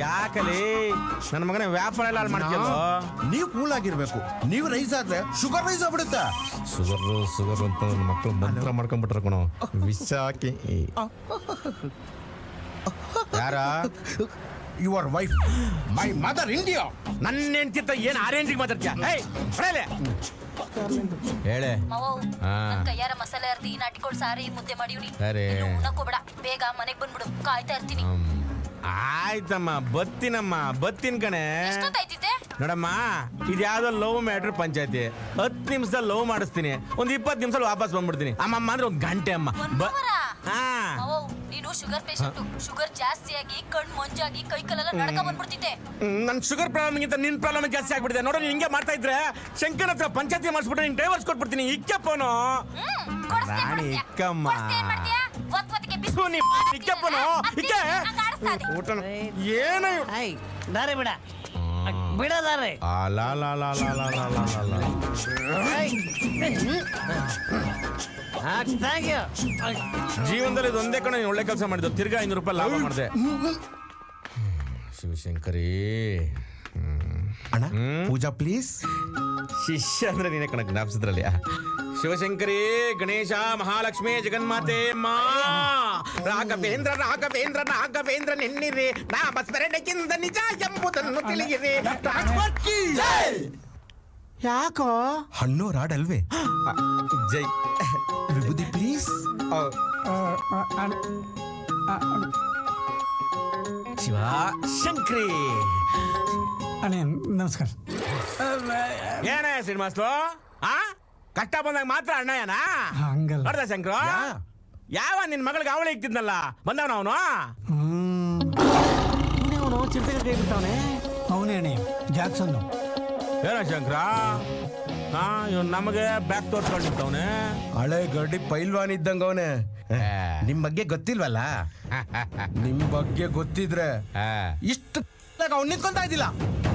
ಯಾಕಲಿ ನನ್ನ ಮಗನ ವ್ಯಾಪಾರ ಎಲ್ಲ ಮಾಡ್ತೀಯಲ್ಲ. ನೀವು ಕೂಲ್ ಆಗಿರ್ಬೇಕು. ನೀವು ರೈಸ್ ಆದ್ರೆ ಶುಗರ್ ರೈಸ್ ಆಗ್ಬಿಡುತ್ತೆ. ಶುಗರ್ ಅಂತ ನನ್ನ ಮಕ್ಕಳು ಮಂತ್ರ ಮಾಡ್ಕೊಂಡ್ಬಿಟ್ರ ಕಣೋ ವಿಷ ಹಾಕಿ. ಯಾರ? Your wife my mother India. ನನ್ನ ಹೆಂಡ್ತಿತ್ತ ಏನ್ ಆರೇಂಜಿಗೆ ಮಾತಾಡ್ತೀಯ? ಹೇಳೆ ಕೈಯಾರ ಮಸಾಲೆ ಅರ್ದಿ ನಾಟಿಕೋಳ್ ಸಾರಿ ಮುದ್ದೆ ಮಾಡಿವ್ನಿ. ಸರಿ ಉಣ್ಣಕ್ಕೋಬೇಡ, ಬೇಗ ಮನೆಗ್ ಬಂದ್ಬಿಡು, ಕಾಯ್ತಾ ಇರ್ತೀನಿ. ಆಯ್ತಮ್ಮ, ಬತ್ತೀನಿ ಕಣೆ. ಎಷ್ಟೊತ್ತಾಯ್ತಿದೆ ನೋಡಮ್ಮ, ಇದ್ಯಾವ್ದೋ ಲವ್ ಮ್ಯಾಟ್ರ್ ಪಂಚಾಯತಿ. 10 ನಿಮಿಷದಲ್ಲಿ ಲವ್ ಮಾಡಿಸ್ತೀನಿ, ಒಂದ್ 20 ನಿಮಿಷದಲ್ಲಿ ವಾಪಸ್ ಬಂದ್ಬಿಡ್ತೀನಿ. ಅಮ್ಮಮ್ಮ ಅಂದ್ರೆ 1 ಗಂಟೆ ಅಮ್ಮ. ನೀನು ಶುಗರ್ ಪೇಷಂಟ್. ಶುಗರ್ ಜಾಸ್ತಿ ಆಗಿ ಕಣ್ ಮಂಜಾಗಿ ಕೈ ಕಾಲೆಲ್ಲ ನಡ್ಕ ಬಂದ್ಬಿಡ್ತಿದ್ದೆ. ನನ್ ಶುಗರ್ ಪ್ರಾಬ್ಲಮ್ಗಿಂತ ನಿನ್ ಪ್ರಾಬ್ಲಮ್ ಜಾಸ್ತಿ ಆಗ್ಬಿಟ್ಟಿದೆ. ನೋಡೋ, ನೀನ್ ಹಿಂಗೆ ಮಾಡ್ತಾ ಇದ್ರೆ ಶಂಕರ್ ಹತ್ರ ಪಂಚಾಯತಿ ಮಾಡಿಸ್ಬಿಟ್ರೆ ನೀನ್ ಡೈವರ್ಸ್ ಕೊಟ್ಬಿಡ್ತೀನಿ. ಇಕ್ಕಪ್ಪನು ರಾಣಿ ಇಕ್ಕಮ್ಮ. ಏನು ದಾರೆ ಬಿಡ ಬಿಡದಾರೆ. ಜೀವನದಲ್ಲಿ ಇದೊಂದೇ ಕಣ ಒಳ್ಳೆ ಕೆಲಸ ಮಾಡಿದ್ದು. ತಿರ್ಗಾ 500 ರೂಪಾಯಿ ಲಾಭ ಮಾಡಿದೆ. ಶಿವಶಂಕರಿ ಅಣ್ಣ, ಪೂಜಾ ಪ್ಲೀಸ್. ಶಿಷ್ಯ ಅಂದ್ರೆ ನೀನೇ ಕಣಕ್ ಜ್ಞಾಪಿಸಿದ್ರಲ್ಲಿ. ಶಿವಶಂಕರಿ, ಗಣೇಶ, ಮಹಾಲಕ್ಷ್ಮಿ, ಜಗನ್ಮಾತೆ ಮಾ ರಾಘವೇಂದ್ರ ನೆನ್ನಿರಿ, ನಾಮಸ್ಮರಣೆಗಿಂತ ನಿಜ ಎಂಬುದನ್ನು ತಿಳಿಯಿರಿ. ಯಾಕೋ ಹಣ್ಣು ರಾಡಲ್ವೇ? ಜೈ ವಿಭೂತಿ ಪ್ಲೀಸ್. ಶಿವ ಶಂಕರಿ ಅಣ್ಣ ನಮಸ್ಕಾರ. ಏನ ಶ್ರೀನಿವಾಸ್ಲು, ಕಷ್ಟ ಬಂದಾಗ ಮಾತ್ರ ಅಣ್ಣಯ್ಯನಾ? ಹಂಗಲ್ಲ ನೋಡ್ದ ಶಂಕರ, ಯಾವ ನಿನ್ ಮಗಳಿಗೆ ಅವಳಿ ಇಕ್ತಿದ್ನಲ್ಲ ಬಂದವನ ಅವನು. ಅವನೇ ಅಣ್ಣ ಜಾಕ್ಸನ್. ಏನ ಶಂಕರ, ಇವ್ ನಮಗೆ ಬ್ಯಾಕ್ ತೋರ್ಸ್ಕೊಂಡಿರ್ತವನೆ. ಹಳೆ ಗಡ್ಡಿ ಪೈಲ್ವಾನ್ ಇದ್ದಂಗ ಅವನೇ. ನಿಮ್ ಬಗ್ಗೆ ಗೊತ್ತಿಲ್ವಲ್ಲ? ನಿಮ್ ಬಗ್ಗೆ ಗೊತ್ತಿದ್ರೆ ಇಷ್ಟು ಅವ್ನು ನಿಂತ್ಕೊಂತ ಇದ್ದಿಲ್ಲ.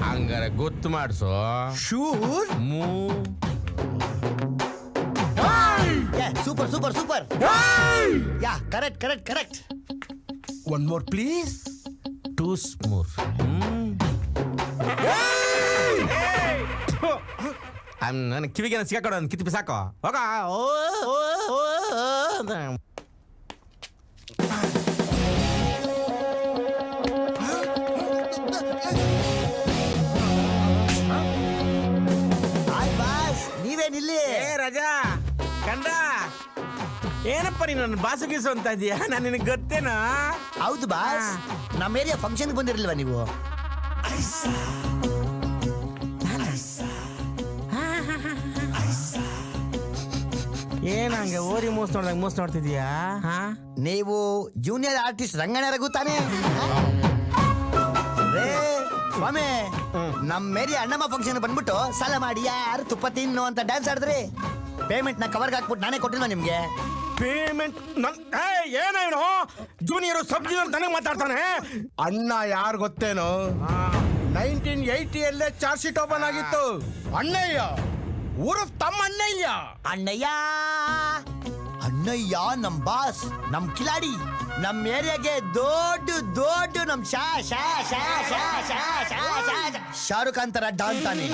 ಹಂಗಾರೆ ಗೊತ್ತು ಮಾಡ್ಸೋ. Sure super super super. Yeah correct. One more please. 2 more. ನನ್ನ ಕಿವಿಗೆ ಸಿಕ್ಕಾಕೊಡ, ಕಿತ್ತಿ ಸಾಕೋ ಹೋಗ. ನೀವೇನಿಲ್ಲಿ? ರಜಾ ಕಂಡ, ಏನಪ್ಪ ನೀನು ನನ್ನ ಬಾಸು ಗೀಸು ಅಂತ ಇದೀಯಾ? ನಾನು ನಿನಗೆ ಗೊತ್ತೇನಾ? ಹೌದು ಬಾಸ್, ನಮ್ಮ ಏರಿಯಾ ಫಂಕ್ಷನ್ ಬಂದಿರಲಿಲ್ವಾ ನೀವು? ಏನಂಗೆ ಓರಿ ಮೂಸ್ ನೋಡ್ತಿದ್ಯಾ? ನೀವು ಜೂನಿಯರ್ ಆರ್ಟಿಸ್ಟ್ ರಂಗಣ್ಣ ರಘು ತಾನೇ? ಸ್ವಾಮಿ, ನಮ್ಮ ಏರಿಯಾ ಅಣ್ಣಮ್ಮ ಫಂಕ್ಷನ್ ಬಂದ್ಬಿಟ್ಟು ಸಾಲ ಮಾಡಿ ಯಾರು ತುಪ್ಪ ತಿನ್ನು ಅಂತ ಡ್ಯಾನ್ಸ್ ಆಡಿದ್ರಿ. ಪೇಮೆಂಟ್ ನ ಕವರ್ಗೆ ಹಾಕ್ಬಿಟ್ಟು ನಾನೇ ಕೊಟ್ಟಿಲ್ವಾ ನಿಮ್ಗೆ? ಪೇಮೆಂಟ್ ಏನೇನು ಜೂನಿಯರ್ ಸಬ್ ಜೂನಿಯರ್ ನನಗೆ ಮಾತಾಡ್ತಾನೆ. ಅಣ್ಣ ಯಾರು ಗೊತ್ತೇನೋ? 1980 ಚಾರ್ಜ್ ಶೀಟ್ ಓಪನ್ ಆಗಿತ್ತು. ಅಣ್ಣಯ್ಯ ಊರು ತಮ್ಮ ಅಣ್ಣಯ್ಯ. ಅಣ್ಣಯ್ಯ ನಮ್ ಬಾಸ್, ನಮ್ ಕಿಲಾಡಿ, ನಮ್ ಏರಿಯಾಗೆ ದೊಡ್ಡ ನಮ್ ಶಾರುಖ್ ಖಾನ್ ತರ ಡಾನ್ ತಾನೆ.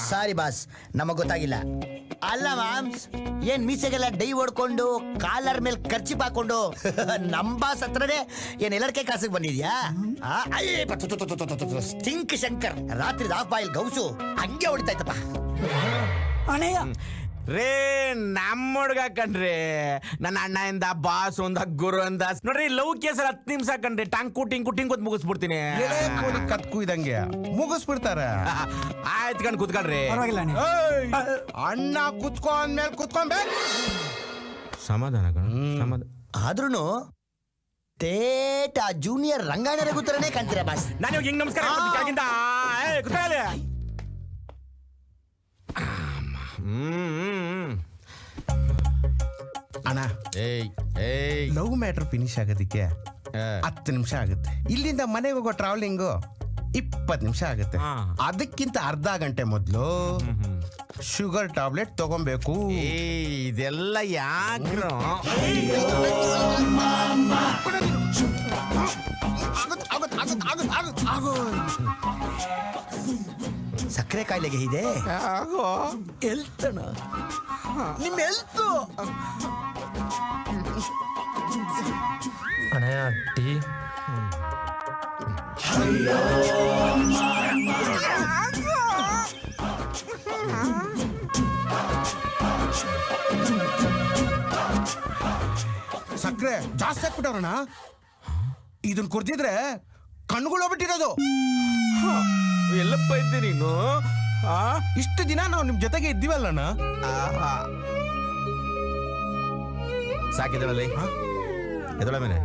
ಸಾರಿ ಬಾಸ್, ನಮಗ್ ಗೊತ್ತಾಗಿಲ್ಲ. ಅಲ್ಲ ಮ್ಯಾಮ್ಸ್, ಏನ್ ಮೀಸೆಗೆಲ್ಲ ಡೈ ಹೊಡ್ಕೊಂಡು ಕಾಲರ್ ಮೇಲೆ ಖರ್ಚಿ ಹಾಕೊಂಡು ನಮ್ ಬಾಸ್ ಹತ್ರನೇ ಏನ್ ಎಲ್ಲರ ಕೈ ಕಾಸಿಗೆ ಬಂದಿದ್ಯಾ? ಸ್ಟಿಂಕ್ ಶಂಕರ್ ರಾತ್ರಿ ಹಾಫ್ ಬಾಯಿಲ್ ಗೌಸು ಹಂಗೆ ಹೊಡಿತಾಯ್ತಪ್ಪ. ಅಣ್ಣಯ್ಯ ರೇ ನಮ್ಮ ಹುಡ್ಗ ಕಣ್ರಿ, ನನ್ನ ಅಣ್ಣಯಿಂದ ಬಾಸ್ ಒಂದ ಗುರು ಅಂದ ನೋಡ್ರಿ. ಲವ್ ಕೇಸಲ್ಲಿ 10 ನಿಮಿಷ ಕಣ್ರಿ, ಟಿಂಕು ಅಂತ ಮುಗಿಸ್ಬಿಡ್ತೀನಿ. ಕತ್ಕು ಇದಂಗೆ ಮುಗಿಸ್ಬಿಡ್ತಾರ. ಆಯ್ತು ಕಣ್ ಕುತ್ಕೊಳ್ರಿ. ಅಣ್ಣ ಕುತ್ಕೊ ಅಂದ್ಮೇಲೆ ಕುತ್ಕೊಂಡ್ಬೇಕು. ಸಮಾಧಾನ ಕಣ, ಸಮಾಧಾನ. ಆದ್ರೂನು ತೇಟ ಜೂನಿಯರ್ ರಂಗಾಯಣ ರಘುತರನೇ ಕಾಣ್ತೀರಾ ಬಾಸ್. ನಾನು ಇವಾಗ ಹಿಂಗ್ ನಮಸ್ಕಾರ ಕುತ್ಕೊಳ್ಳಿ. ಅಣ್ಣ, ಲವ್ ಮ್ಯಾಟರ್ ಫಿನಿಶ್ ಆಗೋದಿಕ್ಕೆ 10 ನಿಮಿಷ ಆಗುತ್ತೆ. ಇಲ್ಲಿಂದ ಮನೆಗೆ ಹೋಗೋ ಟ್ರಾವೆಲಿಂಗು 20 ನಿಮಿಷ ಆಗುತ್ತೆ. ಹಾ. ಅದಕ್ಕಿಂತ ಅರ್ಧ ಗಂಟೆ ಮೊದಲು ಶುಗರ್ ಟ್ಯಾಬ್ಲೆಟ್ ತಗೊಬೇಕು. ಇದೆಲ್ಲ ಯಾಕ್ರು ಸಕ್ಕರೆ ಕಾಯಿಲೆಗೆ ಇದೆ ಎಲ್ತಣ ನಿಮ್ ಎಲ್ತು ಅಣ್ಣಯ್ಯ ಟೀ. ಸಕ್ಕರೆ ಜಾಸ್ತಿ ಹಾಕ್ಬಿಟ್ಟವ್ರಣ. ಇದನ್ ಕುಡ್ದಿದ್ರೆ ಕಣ್ಣುಗಳು ಹೋಗ್ಬಿಟ್ಟಿರೋದು. ಎಲ್ಲಪ್ಪ ಇದ್ದೆ ನೀನು ಇಷ್ಟು ದಿನ ನಾವು ನಿಮ್ ಜೊತೆಗೆ ಇದ್ದೀವಲ್ಲಣ್ಣ. ಸಾಕಿದಳಲ್ಲಿ ಎದೊಳ ಮೇಲೆ